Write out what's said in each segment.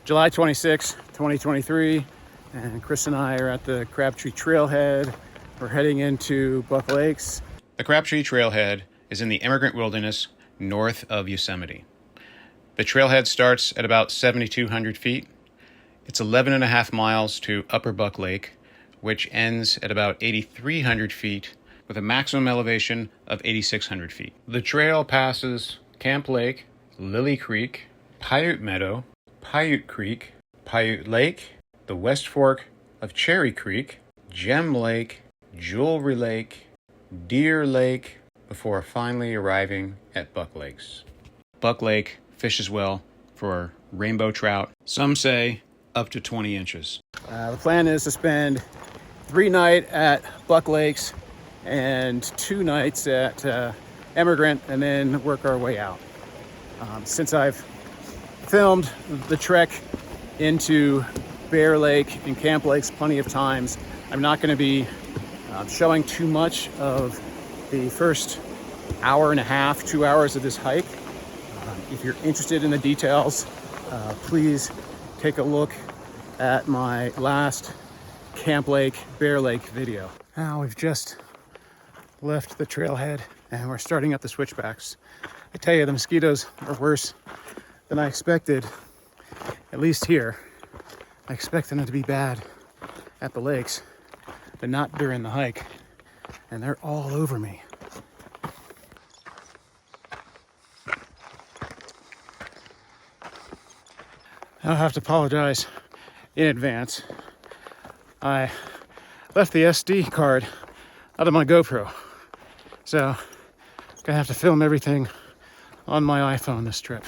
July 26, 2023, and Chris and I are at the Crabtree Trailhead. We're heading into Buck Lakes. The Crabtree Trailhead is in the Emigrant Wilderness north of Yosemite. The trailhead starts at about 7,200 feet. It's 11.5 miles to Upper Buck Lake, which ends at about 8,300 feet with a maximum elevation of 8,600 feet. The trail passes Camp Lake, Lily Creek, Paiute Meadow, Paiute Creek, Paiute Lake, the West Fork of Cherry Creek, Gem Lake, Jewelry Lake, Deer Lake, before finally arriving at Buck Lakes. Buck Lake fishes well for rainbow trout. Some say up to 20 inches. The plan is to spend 3 nights at Buck Lakes and 2 nights at Emigrant, and then work our way out. Since I've filmed the trek into Bear Lake and Camp Lakes plenty of times, I'm not going to be showing too much of the first hour and a half, 2 hours of this hike. If you're interested in the details, please take a look at my last Camp Lake, Bear Lake video. Now we've just left the trailhead and we're starting up the switchbacks. I tell you, the mosquitoes are worse than I expected, at least here. I expect them to be bad at the lakes, but not during the hike. And they're all over me. I'll have to apologize in advance. I left the SD card out of my GoPro, so I'm gonna have to film everything on my iPhone this trip.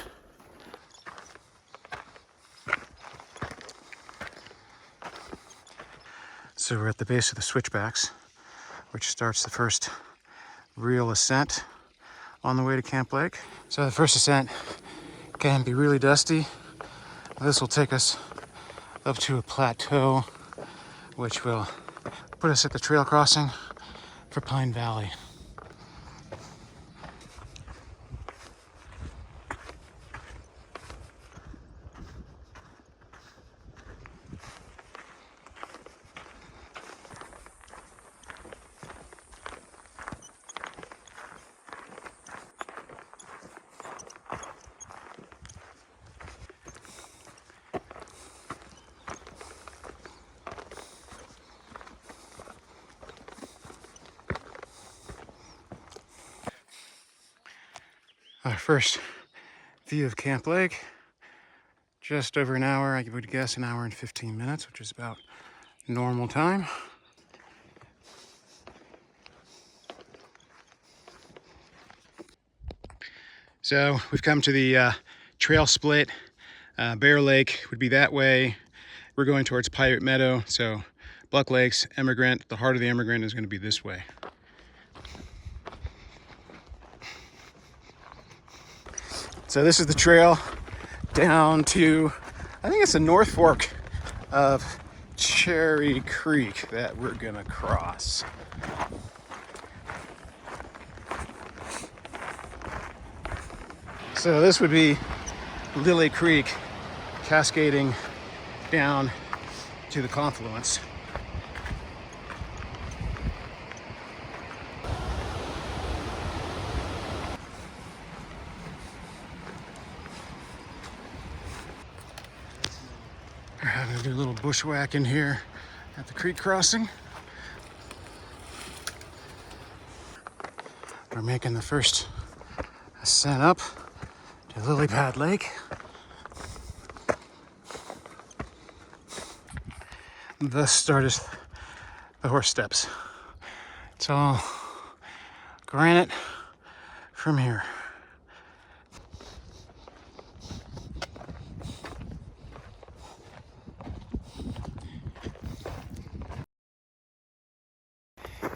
So we're at the base of the switchbacks, which starts the first real ascent on the way to Camp Lake. So the first ascent can be really dusty. This will take us up to a plateau, which will put us at the trail crossing for Pine Valley. Our first view of Camp Lake, just over an hour, I would guess an hour and 15 minutes, which is about normal time. So we've come to the trail split. Bear Lake would be that way. We're going towards Paiute Meadow, so Buck Lakes, Emigrant, the heart of the Emigrant is going to be this way. So this is the trail down to, I think it's the North Fork of Cherry Creek that we're gonna cross. So this would be Lily Creek cascading down to the confluence. We're having to do a little bushwhacking here at the creek crossing. We're making the first ascent up to Lily Pad Lake. Thus started the horse steps. It's all granite from here.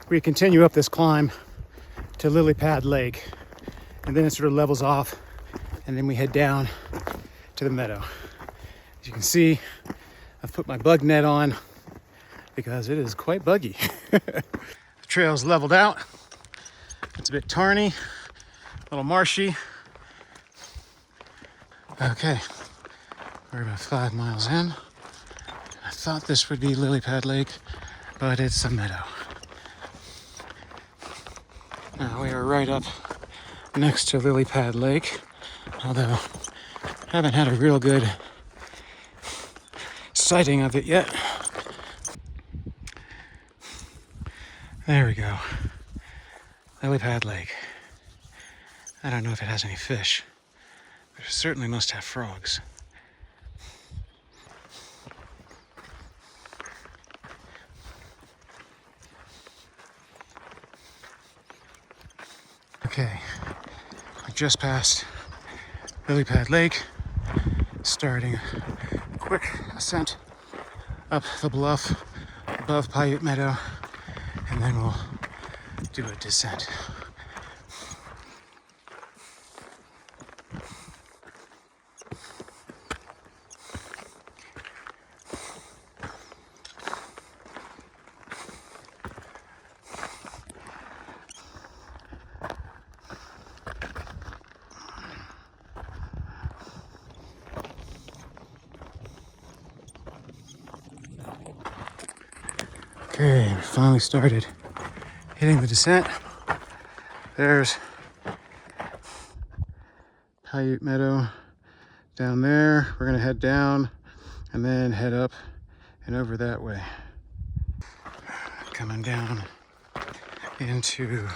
We continue up this climb to Lily Pad Lake, and then it sort of levels off, and then we head down to the meadow. As you can see, I've put my bug net on because it is quite buggy. The trail's leveled out. It's a bit tarny, a little marshy. Okay, We're about 5 miles in. I thought this would be Lily Pad Lake, but it's a meadow. Now we are right up next to Lily Pad Lake, although I haven't had a real good sighting of it yet. There we go. Lily Pad Lake. I don't know if it has any fish, but it certainly must have frogs. Okay, we just passed Lily Pad Lake, starting a quick ascent up the bluff above Paiute Meadow, and then we'll do a descent. Okay, we finally started hitting the descent. There's Paiute Meadow down there. We're gonna head down and then head up and over that way. Coming down into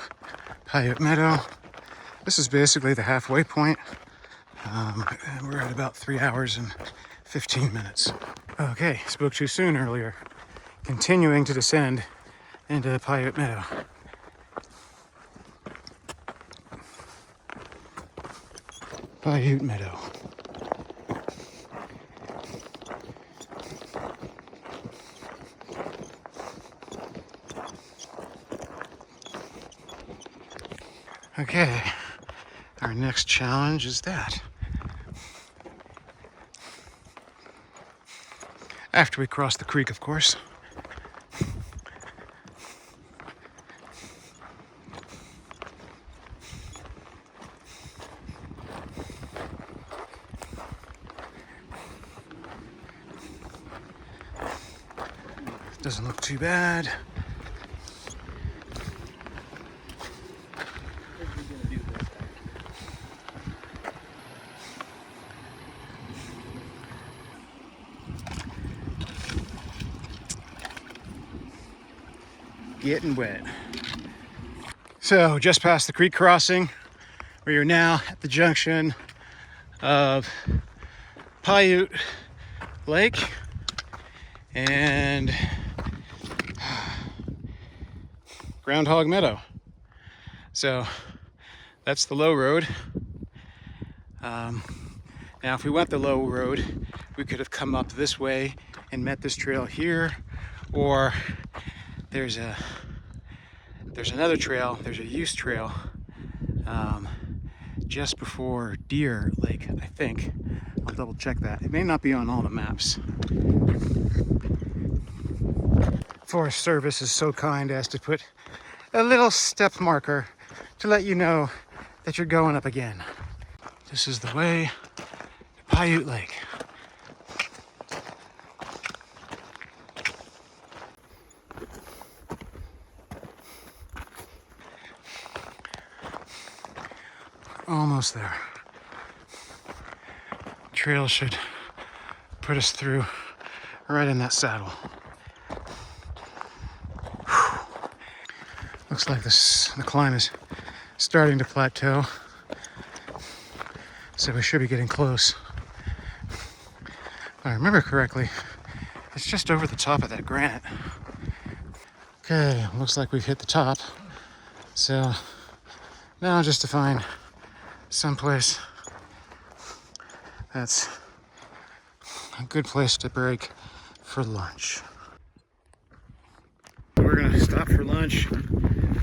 Paiute Meadow. This is basically the halfway point. And we're at about 3 hours and 15 minutes. Okay, spoke too soon earlier. Continuing to descend into Paiute Meadow. Paiute Meadow. Okay, our next challenge is that. After we cross the creek, of course. Doesn't look too bad. Getting wet. So just past the creek crossing, we are now at the junction of Paiute Lake and Groundhog Meadow. So that's the Lowe road. Now if we went the Lowe road, we could have come up this way and met this trail here, or there's another trail, there's a use trail just before Deer Lake, I think. I'll double check that. It may not be on all the maps. Forest Service is so kind as to put a little step marker to let you know that you're going up again. This is the way to Paiute Lake. Almost there. Trail should put us through right in that saddle. Whew. Looks like the climb is starting to plateau, so we should be getting close. If I remember correctly, it's just over the top of that granite. Okay, looks like we've hit the top. So now just to find someplace that's a good place to break for lunch. We're gonna stop for lunch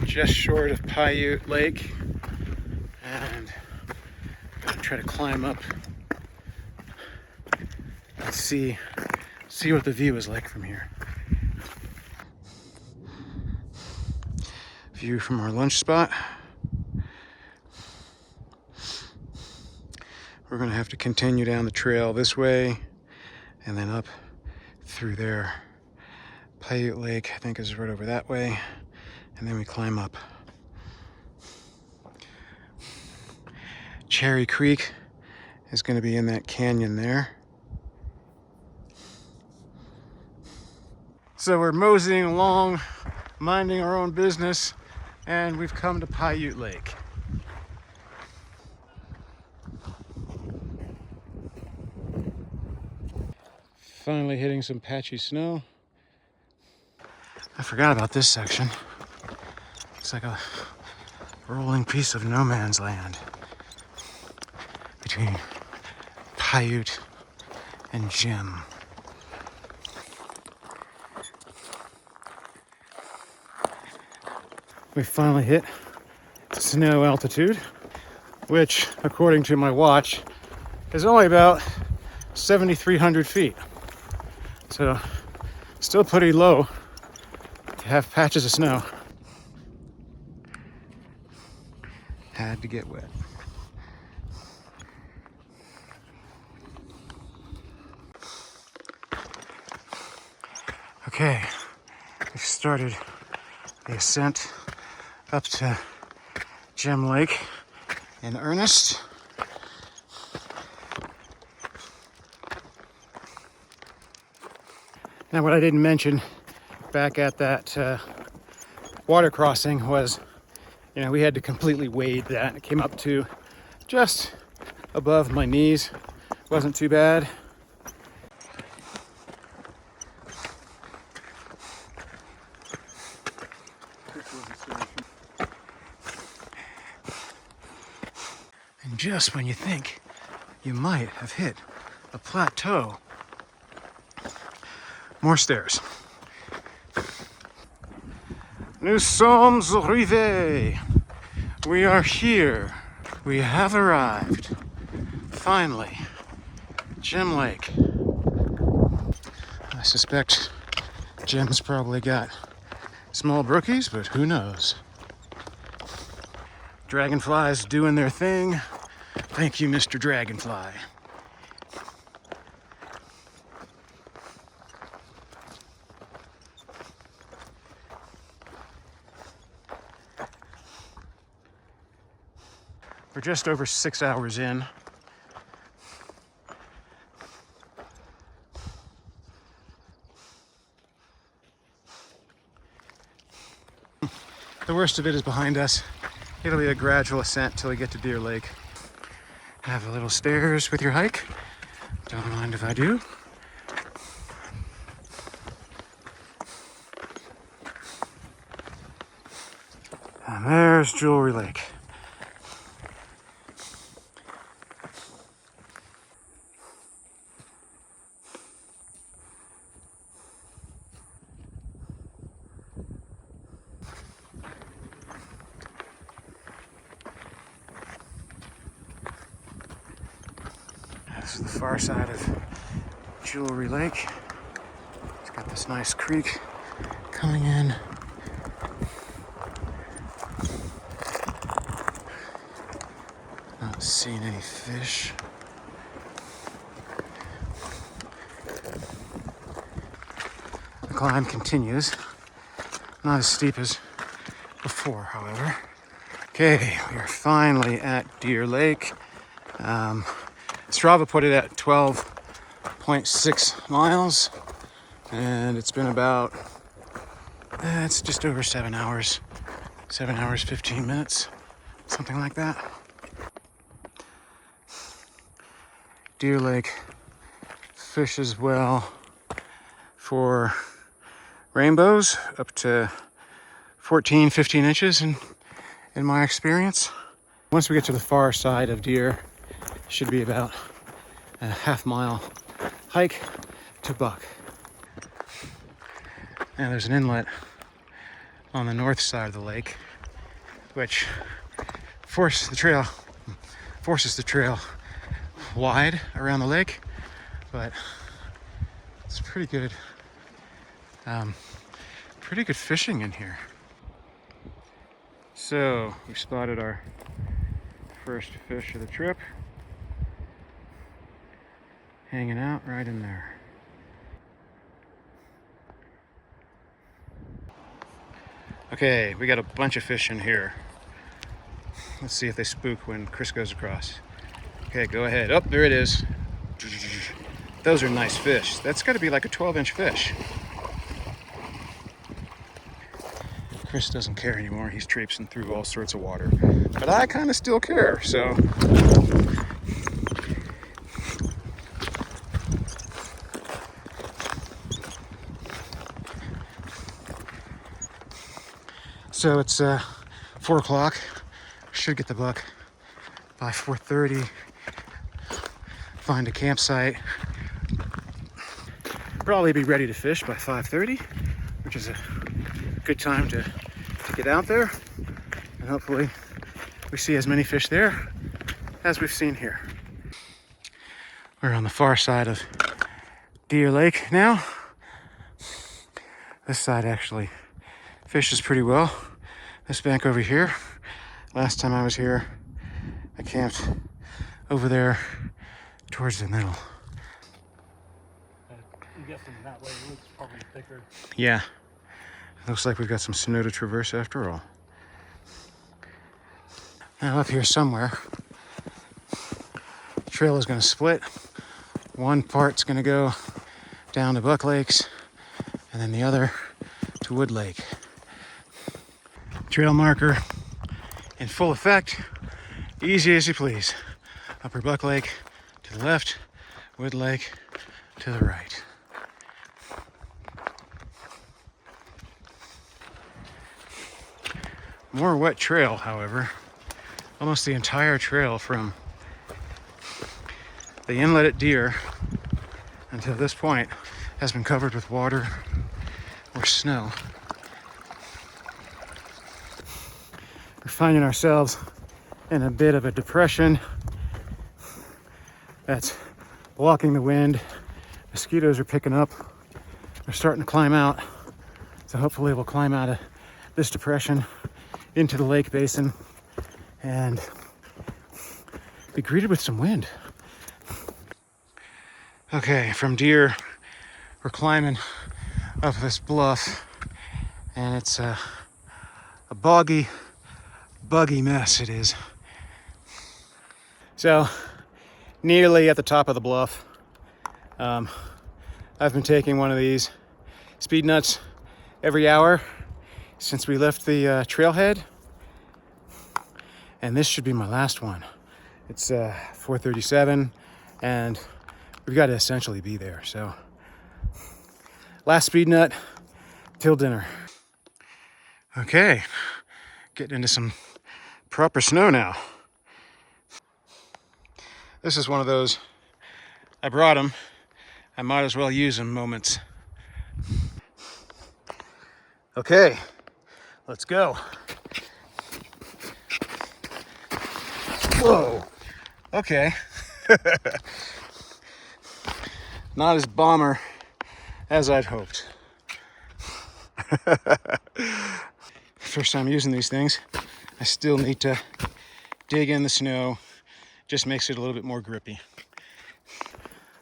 just short of Paiute Lake and gonna try to climb up and see what the view is like from here. View from our lunch spot. We're gonna have to continue down the trail this way and then up through there. Paiute Lake, I think, is right over that way, and then we climb up. Cherry Creek is going to be in that canyon there. So we're moseying along, minding our own business, and we've come to Paiute Lake. Finally hitting some patchy snow. I forgot about this section. It's like a rolling piece of no man's land between Paiute and Jim. We finally hit snow altitude, which, according to my watch, is only about 7,300 feet. So, still pretty low to have patches of snow. Had to get wet. Okay, we've started the ascent up to Gem Lake in earnest. Now, what I didn't mention back at that water crossing was, we had to completely wade that. It came up to just above my knees. Wasn't too bad. And just when you think you might have hit a plateau, more stairs. Nous sommes arrivés. We are here. We have arrived. Finally, Gem Lake. I suspect Jim's probably got small brookies, but who knows? Dragonflies doing their thing. Thank you, Mr. Dragonfly. We're just over 6 hours in. The worst of it is behind us. It'll be a gradual ascent till we get to Deer Lake. Have a little stairs with your hike. Don't mind if I do. And there's Jewelry Lake. This is the far side of Jewelry Lake. It's got this nice creek coming in. Not seeing any fish. The climb continues. Not as steep as before, however. Okay, we are finally at Deer Lake. Strava put it at 12.6 miles, and it's been about, it's just over 7 hours. 7 hours, 15 minutes, something like that. Deer Lake fishes well for rainbows up to 14, 15 inches in my experience. Once we get to the far side of Deer, it should be about a half-mile hike to Buck. Now there's an inlet on the north side of the lake, which forces the trail wide around the lake, but it's pretty good fishing in here. So we spotted our first fish of the trip, hanging out right in there. Okay, we got a bunch of fish in here. Let's see if they spook when Chris goes across. Okay, go ahead. Oh, there it is. Those are nice fish. That's got to be like a 12-inch fish. Chris doesn't care anymore. He's traipsing through all sorts of water. But I kind of still care, so. So it's 4 o'clock. Should get the buck by 4:30. Find a campsite. Probably be ready to fish by 5:30, which is a good time to get out there. And hopefully we see as many fish there as we've seen here. We're on the far side of Deer Lake now. This side actually fishes pretty well. This bank over here, last time I was here, I camped over there towards the middle. I'm guessing that way it looks probably thicker. Yeah, looks like we've got some snow to traverse after all. Now up here somewhere, the trail is going to split. One part's going to go down to Buck Lakes, and then the other to Wood Lake. Trail marker in full effect. Easy as you please. Upper Buck Lake to the left, Wood Lake to the right. More wet trail, however. Almost the entire trail from the inlet at Deer until this point has been covered with water or snow. We're finding ourselves in a bit of a depression that's blocking the wind. Mosquitoes are picking up. They're starting to climb out. So hopefully we'll climb out of this depression into the lake basin and be greeted with some wind. Okay, from Deer, we're climbing up this bluff, and it's a boggy, buggy mess it is. So, nearly at the top of the bluff, I've been taking one of these speed nuts every hour since we left the trailhead, and this should be my last one. It's 4:37, and we've got to essentially be there. So, last speed nut till dinner. Okay, getting into some proper snow now. This is one of those, I brought them, I might as well use them moments. Okay, let's go. Whoa, okay. Not as bomber as I'd hoped. First time using these things, I still need to dig in the snow. Just makes it a little bit more grippy.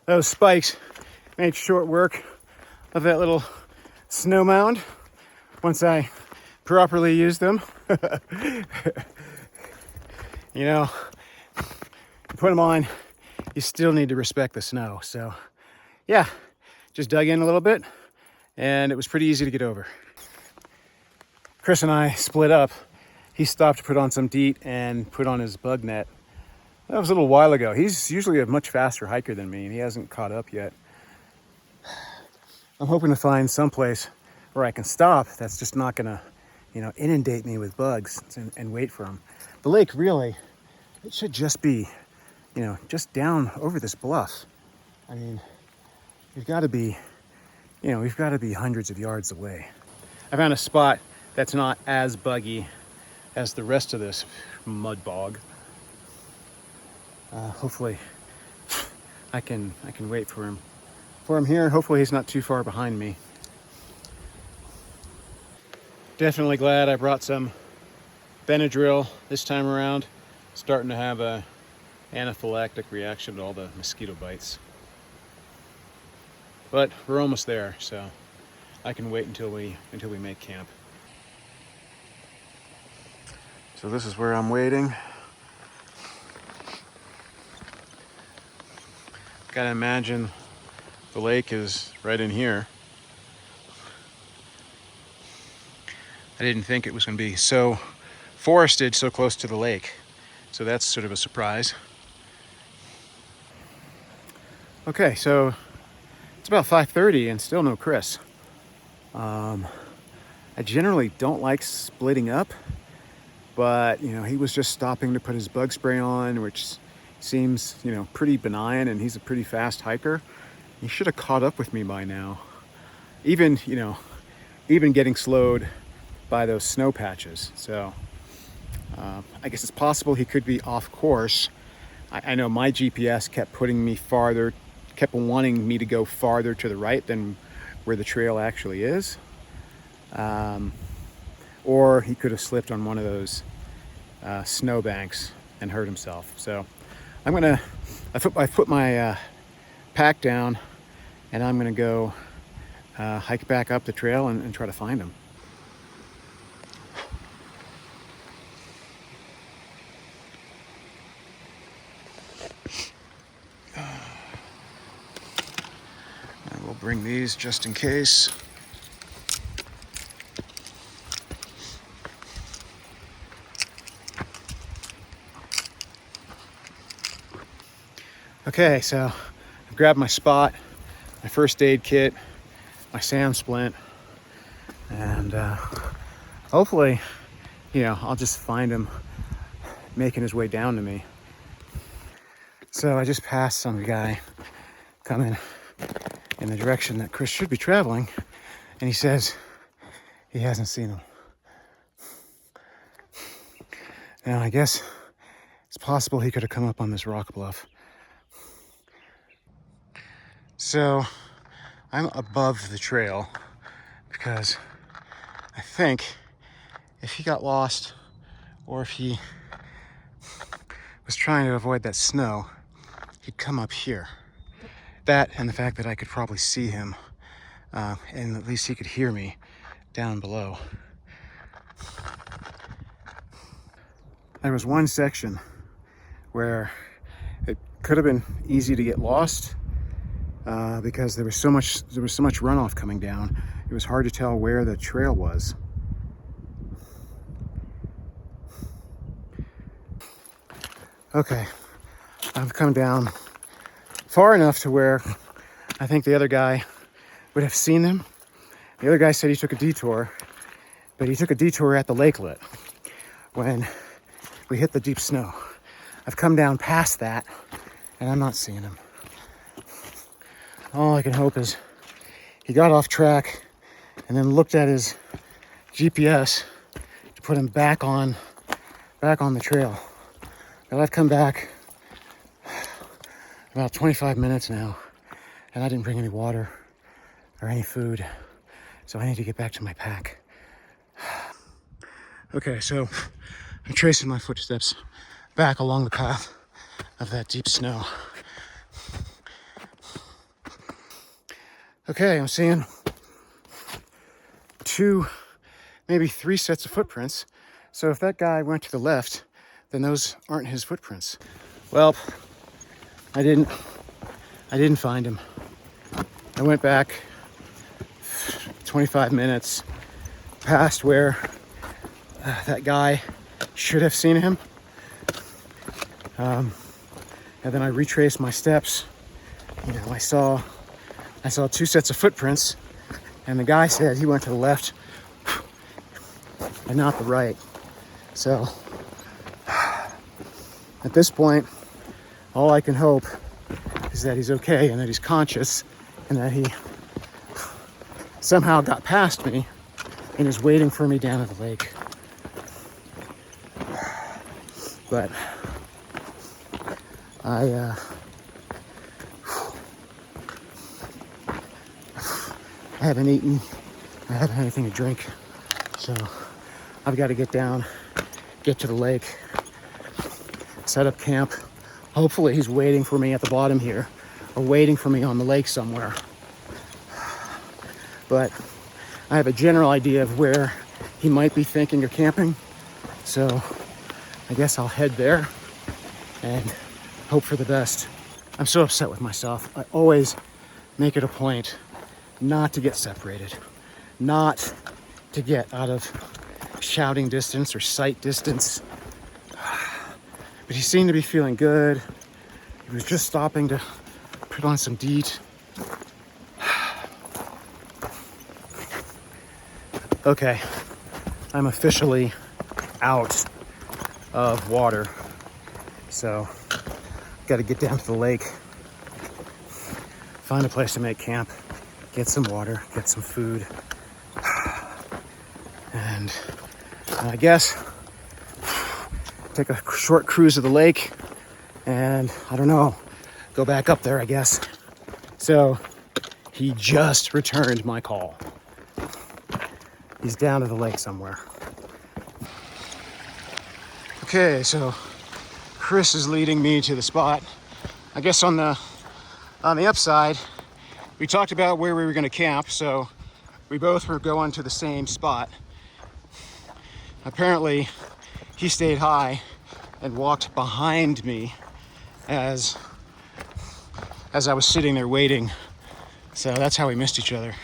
Those spikes made short work of that little snow mound once I properly used them. You know, you put them on, you still need to respect the snow. So yeah, just dug in a little bit and it was pretty easy to get over. Chris and I split up. He stopped to put on some DEET and put on his bug net. That was a little while ago. He's usually a much faster hiker than me, and he hasn't caught up yet. I'm hoping to find someplace where I can stop that's just not gonna, inundate me with bugs and wait for them. The lake, really, it should just be, just down over this bluff. I mean, we've got to be hundreds of yards away. I found a spot that's not as buggy as the rest of this mud bog. Hopefully I can wait for him here. Hopefully he's not too far behind me. Definitely glad I brought some Benadryl this time around. Starting to have a anaphylactic reaction to all the mosquito bites. But we're almost there, so I can wait until we make camp. So this is where I'm waiting. Gotta imagine the lake is right in here. I didn't think it was gonna be so forested so close to the lake. So that's sort of a surprise. Okay, so it's about 5:30 and still no Chris. I generally don't like splitting up, but he was just stopping to put his bug spray on, which seems pretty benign, and he's a pretty fast hiker. He should have caught up with me by now. Even getting slowed by those snow patches. So I guess it's possible he could be off course. I know my GPS kept wanting me to go farther to the right than where the trail actually is. Or he could have slipped on one of those snow banks and hurt himself. So I put my pack down, and I'm gonna go hike back up the trail and try to find him. And we'll bring these just in case. Okay, so I grabbed my spot, my first aid kit, my SAM splint, and hopefully, I'll just find him making his way down to me. So I just passed some guy coming in the direction that Chris should be traveling, and he says he hasn't seen him. Now, I guess it's possible he could have come up on this rock bluff. So I'm above the trail because I think if he got lost, or if he was trying to avoid that snow, he'd come up here. That and the fact that I could probably see him, and at least he could hear me down below. There was one section where it could have been easy to get lost, because there was so much runoff coming down. It was hard to tell where the trail was. Okay, I've come down far enough to where I think the other guy would have seen him. The other guy said he took a detour, but he took a detour at the lakelet when we hit the deep snow. I've come down past that, and I'm not seeing him. All I can hope is he got off track and then looked at his GPS to put him back on the trail. But I've come back about 25 minutes now, and I didn't bring any water or any food, so I need to get back to my pack. Okay, so I'm tracing my footsteps back along the path of that deep snow. Okay, I'm seeing 2, maybe 3 sets of footprints. So if that guy went to the left, then those aren't his footprints. Well, I didn't find him. I went back 25 minutes past where that guy should have seen him. And then I retraced my steps. I saw 2 sets of footprints, and the guy said he went to the left and not the right. So at this point, all I can hope is that he's okay and that he's conscious and that he somehow got past me and is waiting for me down at the lake. But I haven't eaten, I haven't had anything to drink, so I've got to get down, get to the lake, set up camp. Hopefully he's waiting for me at the bottom here, or waiting for me on the lake somewhere. But I have a general idea of where he might be thinking of camping, so I guess I'll head there and hope for the best. I'm so upset with myself. I always make it a point not to get separated, not to get out of shouting distance or sight distance. But he seemed to be feeling good. He was just stopping to put on some DEET. Okay, I'm officially out of water. So, got to get down to the lake, find a place to make camp, get some water, get some food, and I guess take a short cruise to the lake, and I don't know, go back up there, I guess. So, he just returned my call. He's down to the lake somewhere. Okay, so Chris is leading me to the spot. I guess on the upside, we talked about where we were going to camp, so we both were going to the same spot. Apparently, he stayed high and walked behind me as I was sitting there waiting. So that's how we missed each other.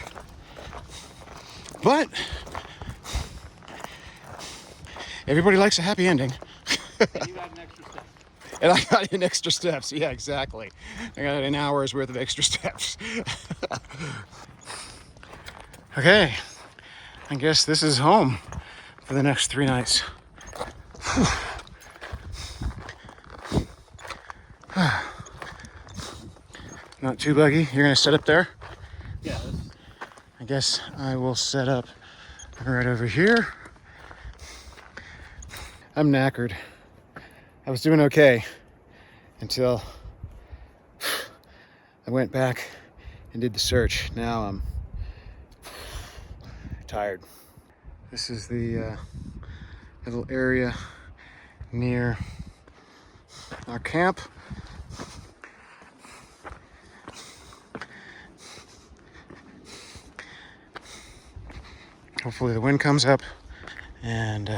But everybody likes a happy ending. And you got an extra step. And I got in extra steps. Yeah, exactly. I got an hour's worth of extra steps. Okay, I guess this is home for the next 3 nights. Not too buggy. You're gonna set up there? Yeah. I guess I will set up right over here. I'm knackered. I was doing okay until I went back and did the search. Now I'm tired. This is the little area near our camp. Hopefully the wind comes up and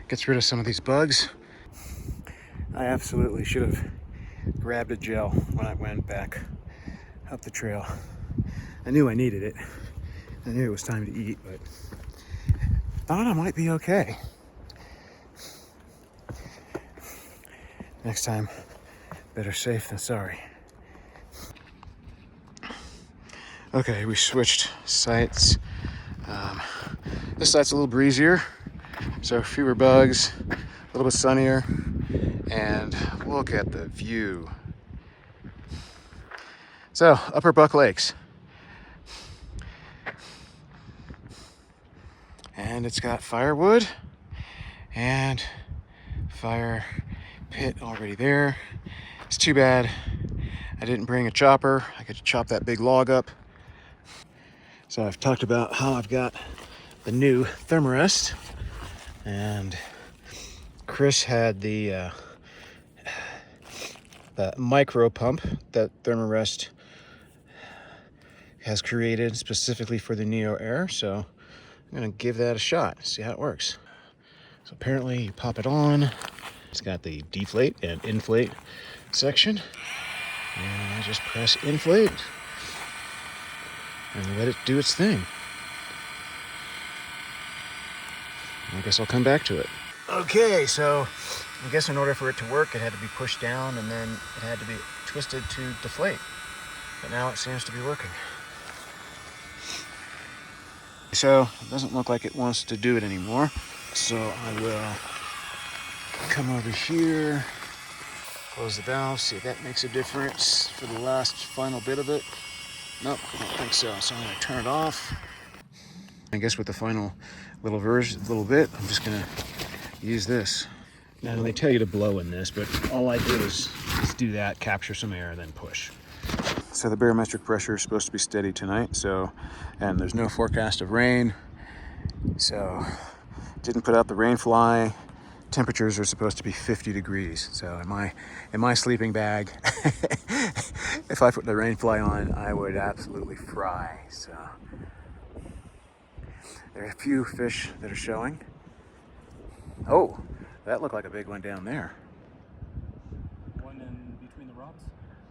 gets rid of some of these bugs. I absolutely should have grabbed a gel when I went back up the trail. I knew I needed it. I knew it was time to eat, but thought I might be okay. Next time, better safe than sorry. Okay, we switched sites. This site's a little breezier, so fewer bugs, a little bit sunnier, and look at the view. So, Upper Buck Lakes. And it's got firewood and fire pit already there. It's too bad I didn't bring a chopper. I could chop that big log up. So I've talked about how I've got the new thermarest, and Chris had the micro pump that thermarest has created specifically for the Neo Air. So I'm gonna give that a shot, see how it works. So apparently you pop it on. It's got the deflate and inflate section. And I just press inflate and let it do its thing. I guess I'll come back to it. Okay, so I guess in order for it to work, it had to be pushed down and then it had to be twisted to deflate. But now it seems to be working. So it doesn't look like it wants to do it anymore. So I will come over here, close the valve, see if that makes a difference for the last final bit of it. Nope, I don't think so. So I'm gonna turn it off. I guess with the final little bit, I'm just gonna use this. Now they tell you to blow in this, but all I did is do that, capture some air, and then push. So the barometric pressure is supposed to be steady tonight, and there's no forecast of rain, so didn't put out the rain fly. Temperatures are supposed to be 50 degrees. So in my sleeping bag, if I put the rain fly on, I would absolutely fry. So there are a few fish that are showing. Oh, That looked like a big one down there. One in between the rocks.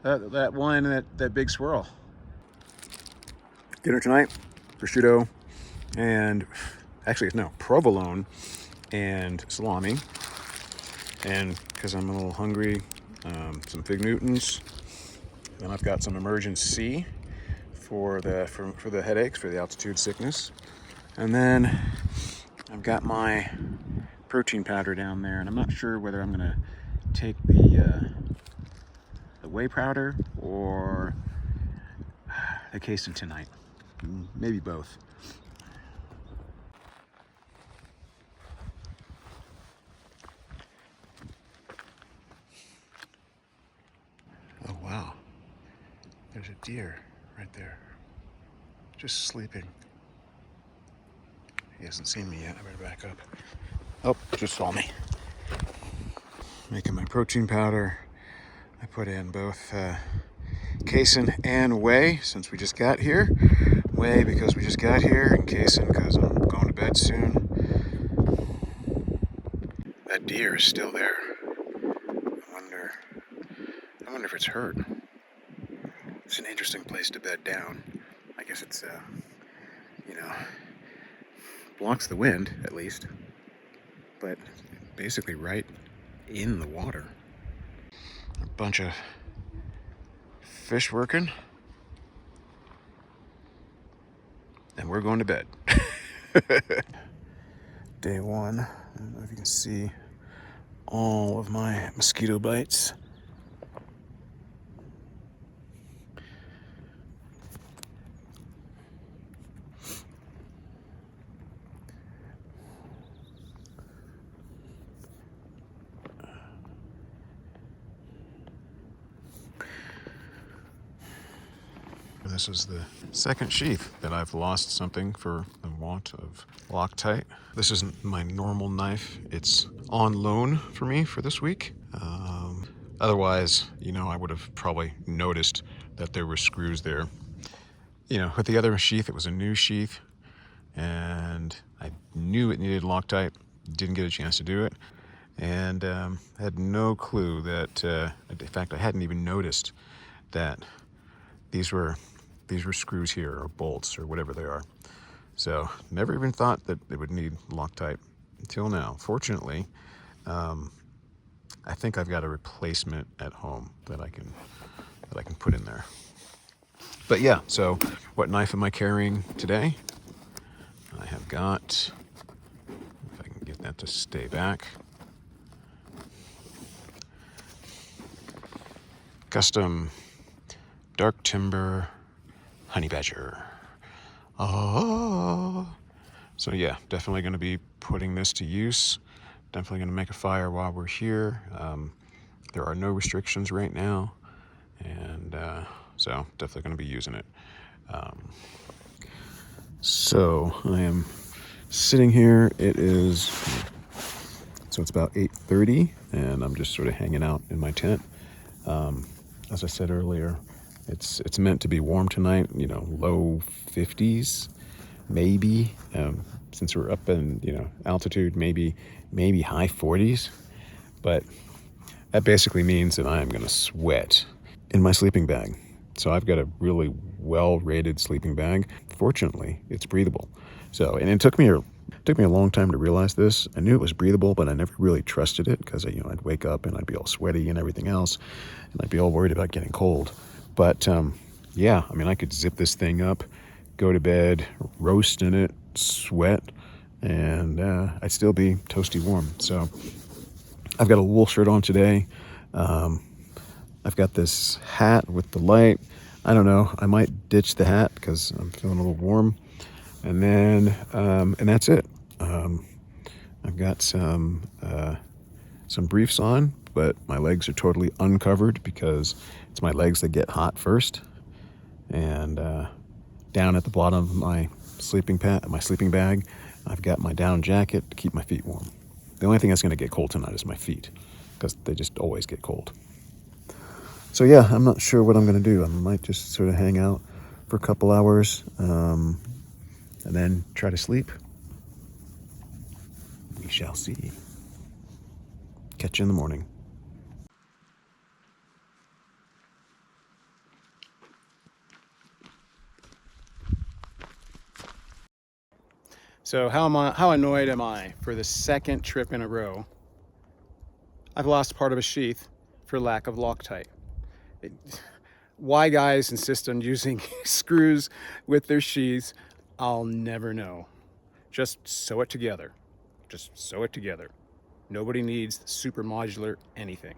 That one, that big swirl. Dinner tonight, prosciutto, and actually no, provolone and salami. And because I'm a little hungry, some fig Newtons. Then I've got some Emergen-C for the headaches, for the altitude sickness. And then I've got my protein powder down there, and I'm not sure whether I'm gonna take the whey powder or the casein tonight. Maybe both. Oh wow, there's a deer right there, just sleeping. He hasn't seen me yet. I better back up. Oh, just saw me. Making my protein powder. I put in both casein and whey since we just got here. Whey because we just got here, and casein because I'm going to bed soon. That deer is still there. I wonder if it's hurt. It's an interesting place to bed down. I guess it's blocks the wind at least, but basically right in the water. A bunch of fish working, and we're going to bed. Day one. I don't know if you can see all of my mosquito bites. This is the second sheath that I've lost something for the want of Loctite. This isn't my normal knife. It's on loan for me for this week. Otherwise, I would have probably noticed that there were screws there. With the other sheath, it was a new sheath, and I knew it needed Loctite. Didn't get a chance to do it, and had no clue that, in fact, I hadn't even noticed that these were screws here, or bolts, or whatever they are. So never even thought that it would need Loctite until now. Fortunately, I think I've got a replacement at home that I can put in there. But yeah, so what knife am I carrying today? I have got, if I can get that to stay back, custom dark timber honey badger. Oh, so yeah, definitely going to be putting this to use. Definitely going to make a fire while we're here. There are no restrictions right now, and so definitely going to be using it. So I am sitting here. It's about 8:30, and I'm just sort of hanging out in my tent. As I said earlier, it's meant to be warm tonight, low 50s, maybe, since we're up in, altitude, maybe high 40s. But that basically means that I'm going to sweat in my sleeping bag. So I've got a really well-rated sleeping bag. Fortunately, it's breathable. So, and it took me a long time to realize this. I knew it was breathable, but I never really trusted it because, I'd wake up and I'd be all sweaty and everything else, and I'd be all worried about getting cold. But yeah, I could zip this thing up, go to bed, roast in it, sweat, and I'd still be toasty warm. So I've got a wool shirt on today. I've got this hat with the light. I don't know. I might ditch the hat because I'm feeling a little warm. And then, and that's it. I've got some briefs on, but my legs are totally uncovered because it's my legs that get hot first. And down at the bottom of my sleeping bag, I've got my down jacket to keep my feet warm. The only thing that's going to get cold tonight is my feet because they just always get cold. So yeah, I'm not sure what I'm going to do. I might just sort of hang out for a couple hours and then try to sleep. We shall see. Catch you in the morning. So how annoyed am I for the second trip in a row? I've lost part of a sheath for lack of Loctite. Why guys insist on using screws with their sheaths, I'll never know. Just sew it together. Just sew it together. Nobody needs super modular anything.